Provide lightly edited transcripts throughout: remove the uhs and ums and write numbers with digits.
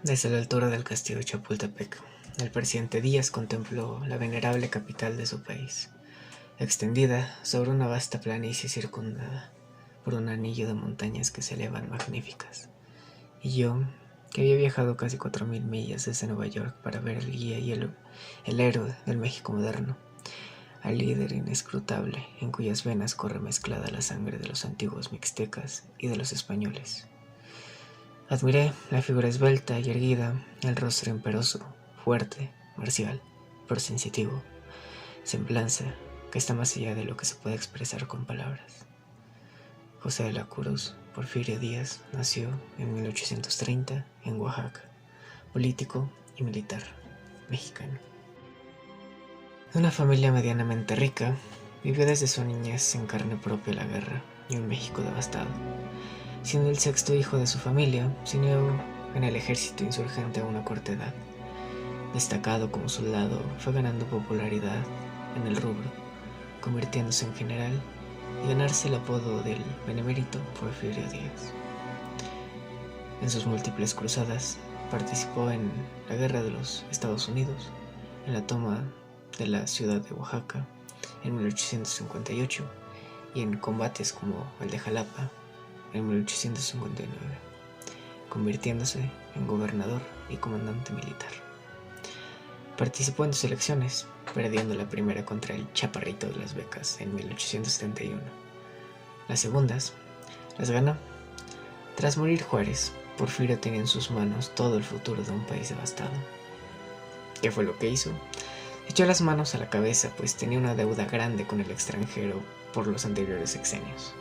Desde la altura del castillo de Chapultepec, el presidente Díaz contempló la venerable capital de su país, extendida sobre una vasta planicie circundada por un anillo de montañas que se elevan magníficas. Y yo, que había viajado casi 4000 millas desde Nueva York para ver al guía y el héroe del México moderno, al líder inescrutable en cuyas venas corre mezclada la sangre de los antiguos mixtecas y de los españoles. Admiré la figura esbelta y erguida, el rostro imperoso, fuerte, marcial, pero sensitivo, semblanza que está más allá de lo que se puede expresar con palabras. José de la Cruz Porfirio Díaz nació en 1830 en Oaxaca, político y militar mexicano. De una familia medianamente rica, vivió desde su niñez en carne propia la guerra y un México devastado. Siendo el sexto hijo de su familia, se unió en el ejército insurgente a una corta edad. Destacado como soldado, fue ganando popularidad en el rubro, convirtiéndose en general y ganarse el apodo del Benemérito Porfirio Díaz. En sus múltiples cruzadas, participó en la Guerra de los Estados Unidos, en la toma de la ciudad de Oaxaca en 1858 y en combates como el de Jalapa en 1859, convirtiéndose en gobernador y comandante militar. Participó en dos elecciones, perdiendo la primera contra el Chaparrito de las Becas en 1871. Las segundas las ganó. Tras morir Juárez, Porfirio tenía en sus manos todo el futuro de un país devastado. ¿Qué fue lo que hizo? Echó las manos a la cabeza, pues tenía una deuda grande con el extranjero por los anteriores sexenios.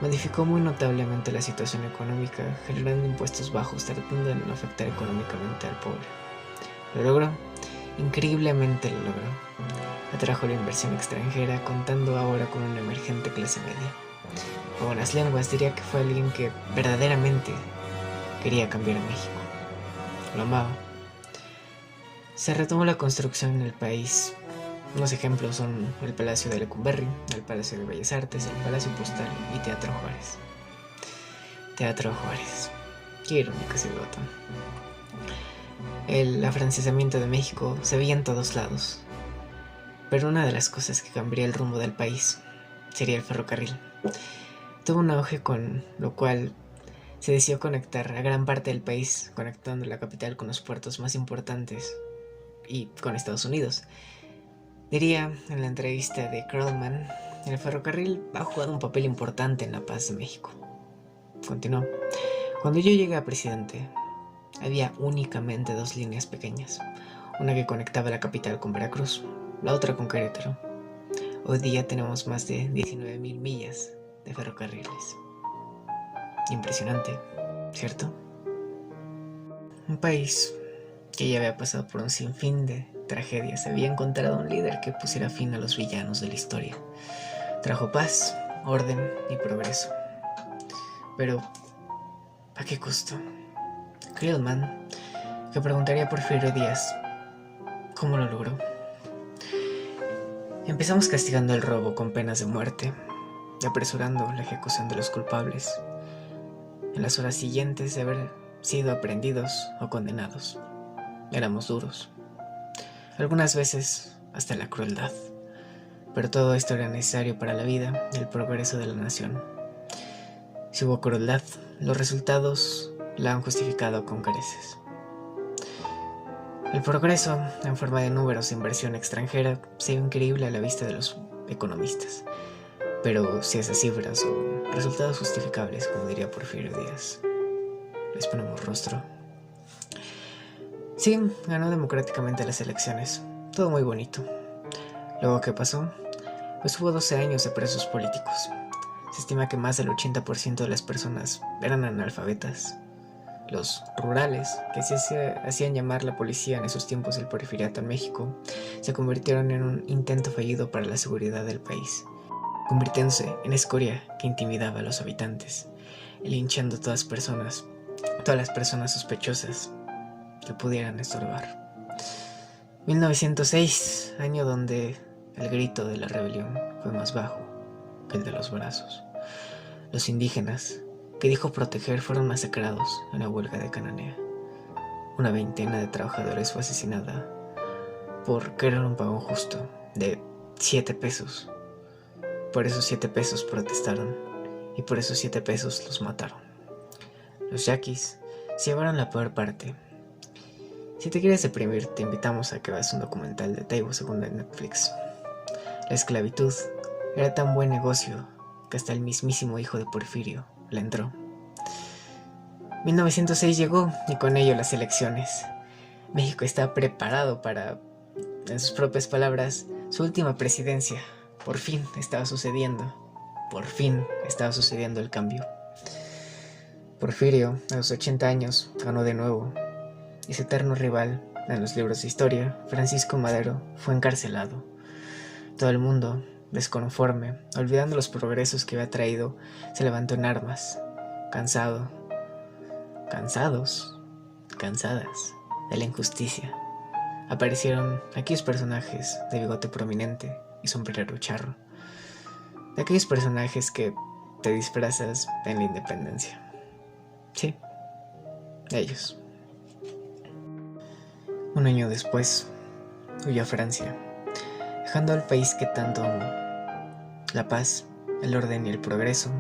Modificó muy notablemente la situación económica, generando impuestos bajos, tratando de no afectar económicamente al pobre. Lo logró, increíblemente lo logró. Atrajo la inversión extranjera, contando ahora con una emergente clase media. En buenas lenguas diría que fue alguien que verdaderamente quería cambiar a México. Lo amaba. Se retomó la construcción en el país. Unos ejemplos son el Palacio de Lecumberri, el Palacio de Bellas Artes, el Palacio Postal y Teatro Juárez. Teatro Juárez. Qué irónico ese botón. El afrancesamiento de México se veía en todos lados. Pero una de las cosas que cambiaría el rumbo del país sería el ferrocarril. Tuvo un auge con lo cual se decidió conectar a gran parte del país, conectando la capital con los puertos más importantes y con Estados Unidos. Diría en la entrevista de Krellman, el ferrocarril ha jugado un papel importante en la paz de México. Continuó. Cuando yo llegué a presidente, había únicamente dos líneas pequeñas, una que conectaba la capital con Veracruz, la otra con Querétaro. Hoy día tenemos más de 19,000 millas de ferrocarriles. Impresionante, ¿cierto? Un país que ya había pasado por un sinfín de tragedias, había encontrado un líder que pusiera fin a los villanos de la historia. Trajo paz, orden y progreso. Pero, ¿a qué costo? Krellman, que preguntaría a Porfirio Díaz, ¿cómo lo logró? Empezamos castigando el robo con penas de muerte y apresurando la ejecución de los culpables en las horas siguientes de haber sido aprehendidos o condenados. Éramos duros, algunas veces hasta la crueldad, pero todo esto era necesario para la vida y el progreso de la nación. Si hubo crueldad, los resultados la han justificado con creces. El progreso, en forma de números e inversión extranjera, se ve increíble a la vista de los economistas, pero si esas cifras son resultados justificables, como diría Porfirio Díaz, les ponemos rostro. Sí, ganó democráticamente las elecciones, todo muy bonito. Luego, ¿qué pasó? Pues hubo 12 años de presos políticos. Se estima que más del 80% de las personas eran analfabetas. Los rurales, que se hacían llamar la policía en esos tiempos del porfiriato en México, se convirtieron en un intento fallido para la seguridad del país, convirtiéndose en escoria que intimidaba a los habitantes, linchando a todas las personas sospechosas que pudieran estorbar. 1906, año donde el grito de la rebelión fue más bajo que el de los brazos. Los indígenas, que dijo proteger, fueron masacrados en la huelga de Cananea. una veintena de trabajadores fue asesinada por querer un pago justo de 7 pesos. Por esos 7 pesos protestaron y por esos 7 pesos los mataron. Los yaquis se llevaron la peor parte. Si te quieres deprimir, te invitamos a que veas un documental de Taibo II en Netflix. La esclavitud era tan buen negocio que hasta el mismísimo hijo de Porfirio le entró. 1906 llegó y con ello las elecciones. México estaba preparado para, en sus propias palabras, su última presidencia. Por fin estaba sucediendo. Por fin estaba sucediendo el cambio. Porfirio, a los 80 años, ganó de nuevo. Y su eterno rival en los libros de historia, Francisco Madero, fue encarcelado. Todo el mundo, desconforme, olvidando los progresos que había traído, se levantó en armas, cansadas de la injusticia. Aparecieron aquellos personajes de bigote prominente y sombrero charro, de aquellos personajes que te disfrazas en la independencia. Sí, ellos. Un año después, huyó a Francia, dejando al país que tanto amó. La paz, el orden y el progreso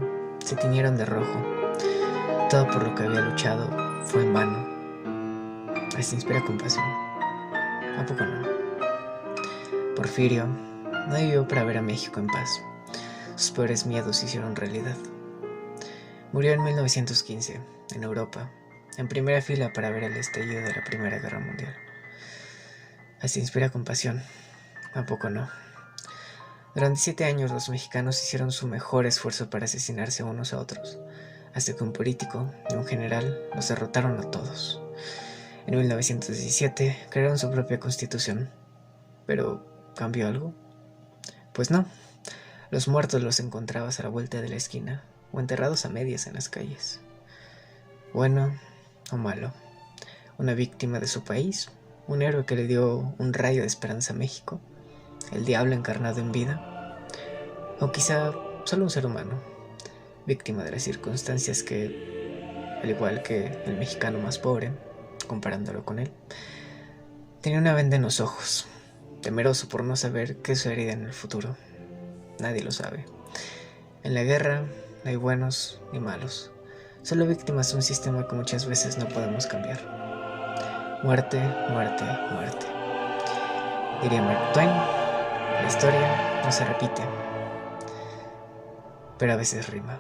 se tiñeron de rojo. Todo por lo que había luchado fue en vano. Hasta inspira compasión. ¿A poco no? Porfirio no vivió para ver a México en paz. Sus peores miedos se hicieron realidad. Murió en 1915, en Europa, en primera fila para ver el estallido de la Primera Guerra Mundial. Hasta inspira compasión. ¿A poco no? Durante 7 años los mexicanos hicieron su mejor esfuerzo para asesinarse unos a otros, hasta que un político y un general los derrotaron a todos. En 1917 crearon su propia constitución. ¿Pero cambió algo? Pues no. Los muertos los encontrabas a la vuelta de la esquina o enterrados a medias en las calles. Bueno o malo, una víctima de su país, un héroe que le dio un rayo de esperanza a México, el diablo encarnado en vida, o quizá solo un ser humano, víctima de las circunstancias que, al igual que el mexicano más pobre, comparándolo con él, tenía una venda en los ojos, temeroso por no saber qué sucedería en el futuro. Nadie lo sabe. En la guerra no hay buenos ni malos, solo víctimas de un sistema que muchas veces no podemos cambiar. Muerte, muerte, muerte. Diría Mark Twain, la historia no se repite, pero a veces rima.